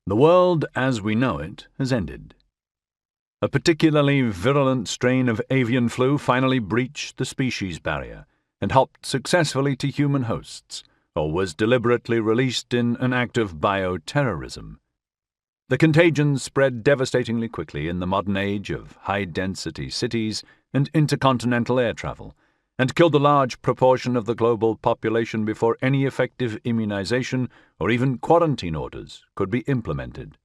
The world as we know it has ended. A particularly virulent strain of avian flu finally breached the species barrier and hopped successfully to human hosts, or was deliberately released in an act of bioterrorism. The contagion spread devastatingly quickly in the modern age of high-density cities and intercontinental air travel, and killed a large proportion of the global population before any effective immunization or even quarantine orders could be implemented.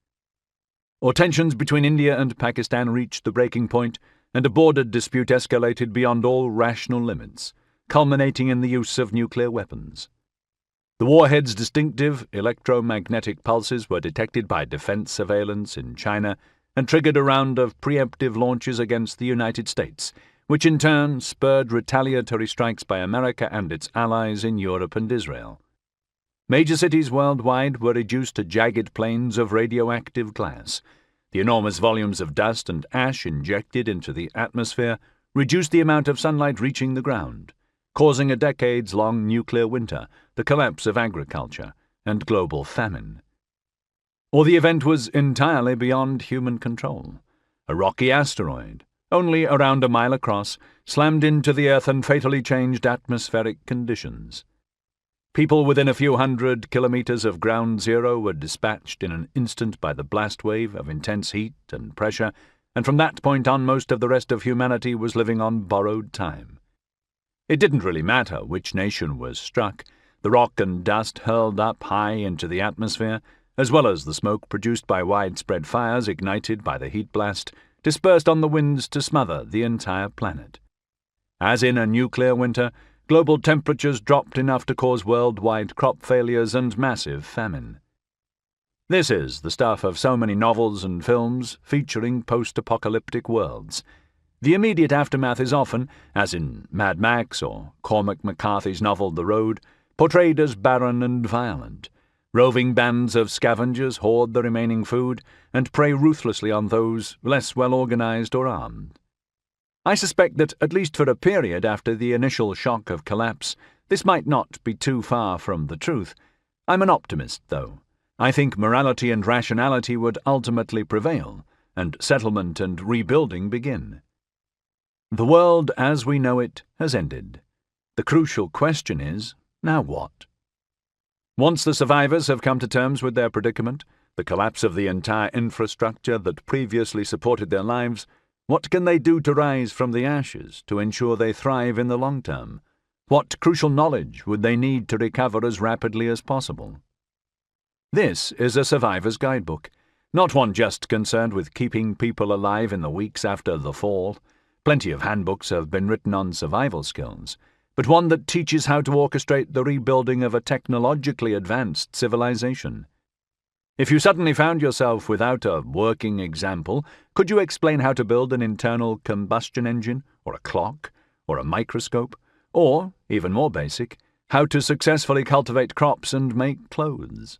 Or tensions between India and Pakistan reached the breaking point, and a border dispute escalated beyond all rational limits, culminating in the use of nuclear weapons. The warhead's distinctive electromagnetic pulses were detected by defense surveillance in China and triggered a round of preemptive launches against the United States, which in turn spurred retaliatory strikes by America and its allies in Europe and Israel. Major cities worldwide were reduced to jagged plains of radioactive glass. The enormous volumes of dust and ash injected into the atmosphere reduced the amount of sunlight reaching the ground, causing a decades-long nuclear winter, the collapse of agriculture, and global famine. Or the event was entirely beyond human control. A rocky asteroid, only around a mile across, slammed into the Earth and fatally changed atmospheric conditions. People within a few hundred kilometers of ground zero were dispatched in an instant by the blast wave of intense heat and pressure, and from that point on most of the rest of humanity was living on borrowed time. It didn't really matter which nation was struck. The rock and dust hurled up high into the atmosphere, as well as the smoke produced by widespread fires ignited by the heat blast, dispersed on the winds to smother the entire planet. As in a nuclear winter, global temperatures dropped enough to cause worldwide crop failures and massive famine. This is the stuff of so many novels and films featuring post-apocalyptic worlds. The immediate aftermath is often, as in Mad Max or Cormac McCarthy's novel The Road, portrayed as barren and violent. Roving bands of scavengers hoard the remaining food and prey ruthlessly on those less well-organized or armed. I suspect that, at least for a period after the initial shock of collapse, this might not be too far from the truth. I'm an optimist, though. I think morality and rationality would ultimately prevail, and settlement and rebuilding begin. The world as we know it has ended. The crucial question is, now what? Once the survivors have come to terms with their predicament, the collapse of the entire infrastructure that previously supported their lives, what can they do to rise from the ashes to ensure they thrive in the long term? What crucial knowledge would they need to recover as rapidly as possible? This is a survivor's guidebook, not one just concerned with keeping people alive in the weeks after the fall. Plenty of handbooks have been written on survival skills, but one that teaches how to orchestrate the rebuilding of a technologically advanced civilization. If you suddenly found yourself without a working example, could you explain how to build an internal combustion engine, or a clock, or a microscope, or, even more basic, how to successfully cultivate crops and make clothes?